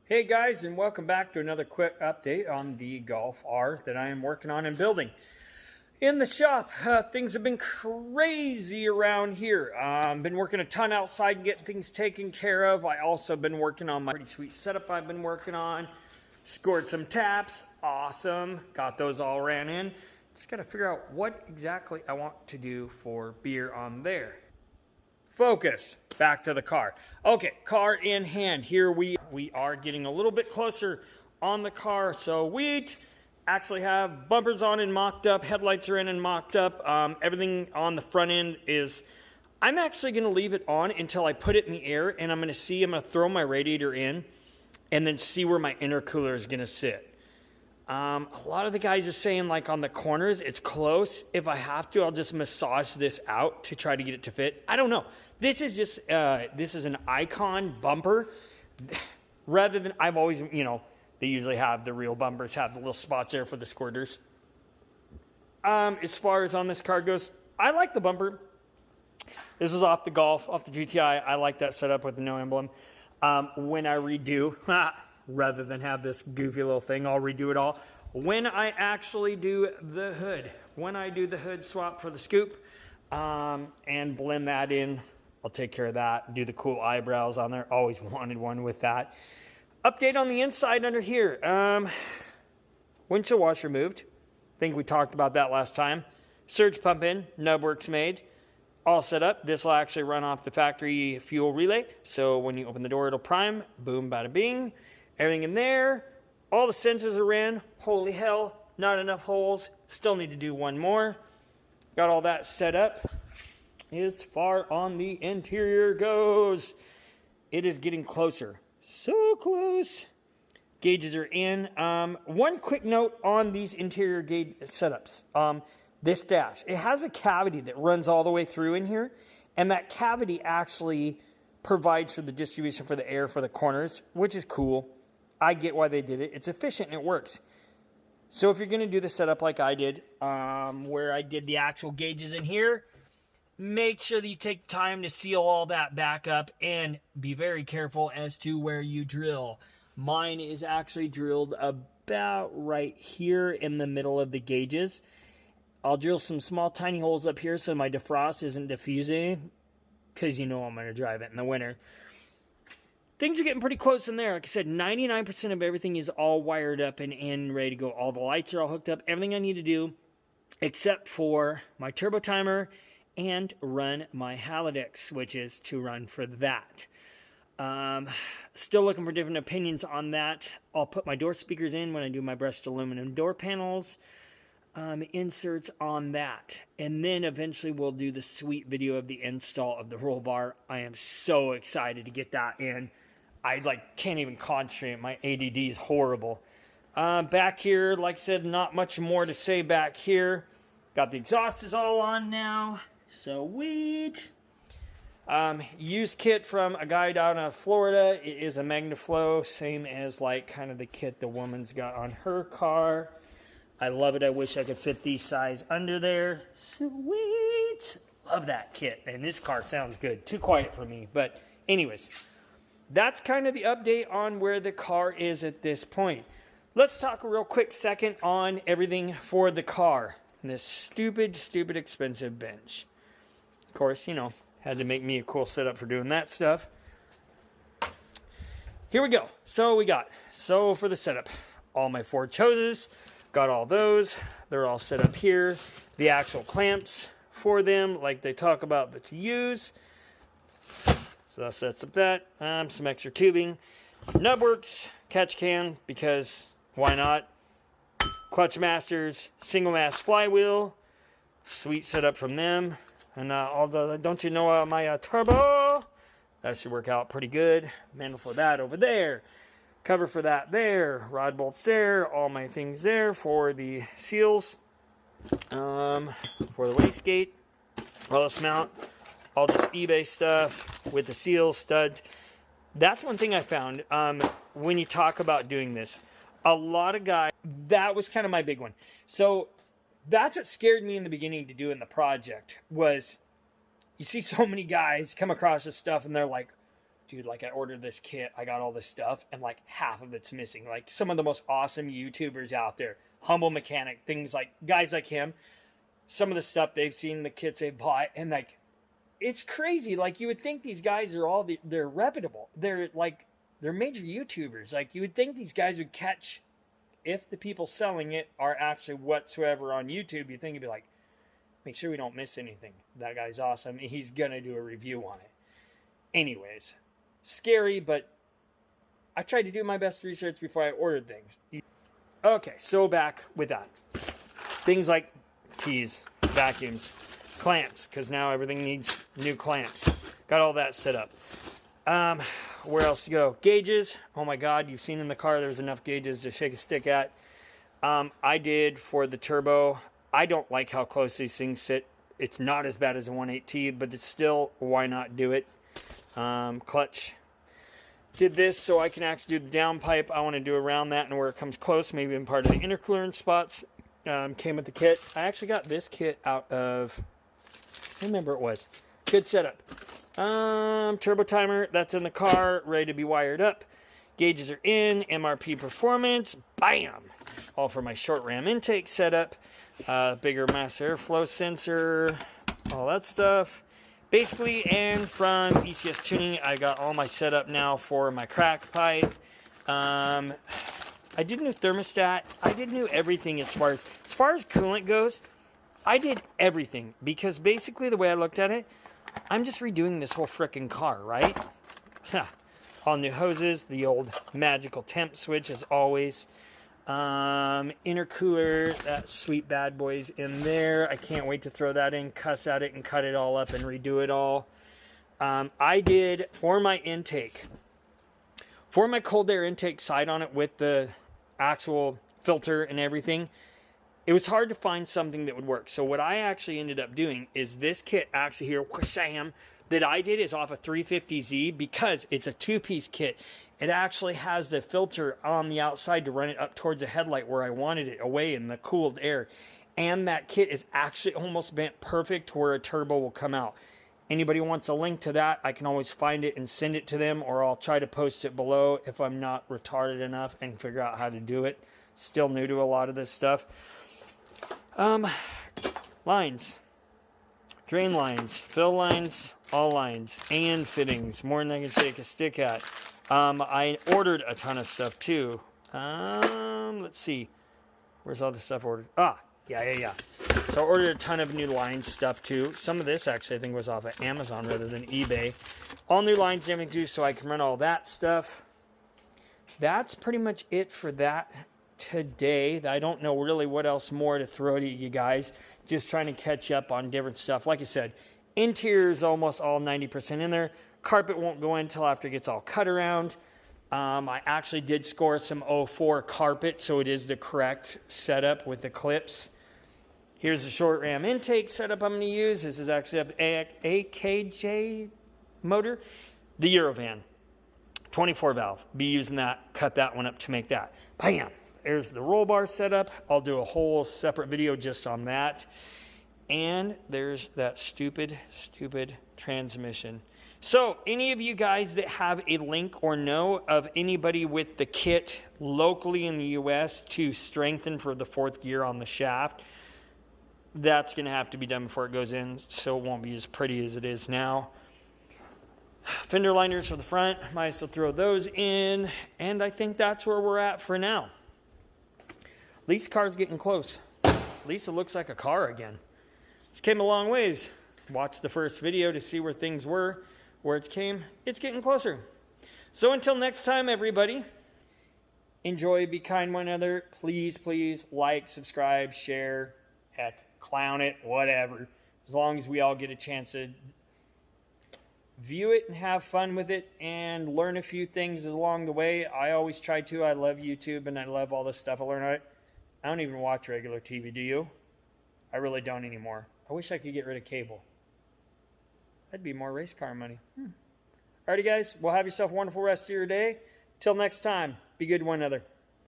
Hey guys, and welcome back to another quick update on the Golf R that I am working on and building. In the shop, things have been crazy around here. Been working a ton outside and getting things taken care of. I also been working on my pretty sweet setup I've been working on. Scored some taps, awesome. Got those all ran in. Just gotta figure out what exactly I want to do for beer on there. Focus. Back to the car. Okay, car in hand. Here we are getting a little bit closer on the car. So we actually have bumpers on and mocked up. Headlights are in and mocked up. Everything on the front end is... I'm actually going to leave it on until I put it in the air, and I'm going to throw my radiator in and then see where my intercooler is going to sit. A lot of the guys are saying, like, on the corners, it's close. If I have to, I'll just massage this out to try to get it to fit. I don't know. This is just, this is an Icon bumper. Rather than, I've always, they usually have the real bumpers, have the little spots there for the squirters. As far as on this car goes, I like the bumper. This was off the Golf, off the GTI. I like that setup with the no emblem. When I redo, rather than have this goofy little thing, I'll redo it all. When I actually do the hood, when I do the hood swap for the scoop, and blend that in, I'll take care of that. Do the cool eyebrows on there. Always wanted one with that. Update on the inside under here. Windshield washer moved. I think we talked about that last time. Surge pump in. Nub works made. All set up. This will actually run off the factory fuel relay. So when you open the door, it'll prime. Boom, bada bing. Everything in there. All the sensors are in. Holy hell. Not enough holes. Still need to do one more. Got all that set up. As far on the interior goes, it is getting closer. So close. Gauges are in. One quick note on these interior gauge setups. This dash, it has a cavity that runs all the way through in here, and that cavity actually provides for the distribution for the air for the corners, which is cool. I get why they did it. It's efficient and it works. So if you're going to do the setup like I did, where I did the actual gauges in here, make sure that you take the time to seal all that back up and be very careful as to where you drill. Mine is actually drilled about right here in the middle of the gauges. I'll drill some small tiny holes up here so my defrost isn't diffusing, because I'm going to drive it in the winter. Things are getting pretty close in there. Like I said, 99% of everything is all wired up and ready to go. All the lights are all hooked up. Everything I need to do, except for my turbo timer and run my halodeck switches to run for that. Still looking for different opinions on that. I'll put my door speakers in when I do my brushed aluminum door panels. Inserts on that. And then eventually we'll do the sweet video of the install of the roll bar. I am so excited to get that in. I can't even concentrate. My ADD is horrible. Back here, like I said, not much more to say back here. Got the exhaust is all on now. Sweet. Used kit from a guy down in Florida. It is a MagnaFlow, same as kind of the kit the woman's got on her car. I love it. I wish I could fit these size under there. Sweet. Love that kit. And this car sounds good. Too quiet for me. But anyways, that's kind of the update on where the car is at this point. Let's talk a real quick second on everything for the car. This stupid, stupid expensive bench. Of course, had to make me a cool setup for doing that stuff. Here we go. So for the setup, all my Ford hoses. Got all those. They're all set up here. The actual clamps for them, like they talk about, that to use. So that sets up that. Some extra tubing. Nub works. Catch can, because why not? Clutch masters. Single mass flywheel. Sweet setup from them. And don't you know my turbo? That should work out pretty good. Handle for that over there. Cover for that there, rod bolts there, all my things there for the seals, for the wastegate, RLS mount, all this eBay stuff with the seals, studs. That's one thing I found when you talk about doing this. A lot of guys, that was kind of my big one. So that's what scared me in the beginning to do in the project was you see so many guys come across this stuff and they're like, dude, like I ordered this kit, I got all this stuff, and like half of it's missing. Like some of the most awesome YouTubers out there, Humble Mechanic, things like guys like him, some of the stuff they've seen, the kits they've bought, and like it's crazy. Like you would think these guys are all they're reputable. They're major YouTubers. Like you would think these guys would catch if the people selling it are actually whatsoever on YouTube. You think it'd be like, make sure we don't miss anything. That guy's awesome. He's gonna do a review on it. Anyways, scary, but I tried to do my best research before I ordered things. Okay, so back with that. Things like keys, vacuums, clamps, because now everything needs new clamps. Got all that set up. Where else to go? Gauges. Oh my God, you've seen in the car there's enough gauges to shake a stick at. I did for the turbo. I don't like how close these things sit. It's not as bad as a 1.8T, but it's still, why not do it? Clutch. Did this so I can actually do the downpipe. I want to do around that and where it comes close, maybe in part of the intercooler spots. Came with the kit. I actually got this kit out of, I remember it was. Good setup. Turbo timer, that's in the car, ready to be wired up. Gauges are in, MRP performance, bam! All for my short ram intake setup. Bigger mass airflow sensor, all that stuff. Basically, and from ECS Tuning, I got all my setup now for my crack pipe. I did new thermostat. I did new everything as far as coolant goes. I did everything because basically the way I looked at it, I'm just redoing this whole frickin' car, right? All new hoses, the old magical temp switch as always. Intercooler, that sweet bad boy's in there. I can't wait to throw that in, cuss at it, and cut it all up and redo it all. I did, for my intake, for my cold air intake side on it with the actual filter and everything, it was hard to find something that would work. So what I actually ended up doing is this kit actually here, Sam, that I did is off a 350Z because it's a two-piece kit. It actually has the filter on the outside to run it up towards the headlight where I wanted it, away in the cooled air. And that kit is actually almost bent perfect to where a turbo will come out. Anybody wants a link to that, I can always find it and send it to them, or I'll try to post it below if I'm not retarded enough and figure out how to do it. Still new to a lot of this stuff. Lines, drain lines, fill lines, all lines, and fittings, more than I can shake a stick at. I ordered a ton of stuff too. Let's see, where's all the stuff ordered? Yeah. So I ordered a ton of new line stuff too. Some of this actually I think was off of Amazon rather than eBay. All new lines and everything too, so I can run all that stuff. That's pretty much it for that today. I don't know really what else more to throw to you guys. Just trying to catch up on different stuff. Like I said, interior is almost all 90% in there. Carpet won't go in until after it gets all cut around. I actually did score some 04 carpet, so it is the correct setup with the clips. Here's the short ram intake setup I'm going to use. This is actually an AKJ motor. The Eurovan, 24 valve. Be using that, cut that one up to make that. Bam! There's the roll bar setup. I'll do a whole separate video just on that. And there's that stupid transmission. So, any of you guys that have a link or know of anybody with the kit locally in the US to strengthen for the fourth gear on the shaft, that's going to have to be done before it goes in, so it won't be as pretty as it is now. Fender liners for the front, might as well throw those in, and I think that's where we're at for now. At least the car's getting close. At least it looks like a car again. It's came a long ways. Watch the first video to see where things were, where it's came. It's getting closer. So until next time, everybody, enjoy, be kind one another. Please, please like, subscribe, share, heck, clown it, whatever. As long as we all get a chance to view it and have fun with it and learn a few things along the way. I always try to. I love YouTube and I love all this stuff I learn on it. I don't even watch regular TV, do you? I really don't anymore. I wish I could get rid of cable. That'd be more race car money. Alrighty guys, well have yourself a wonderful rest of your day. Till next time, be good to one another.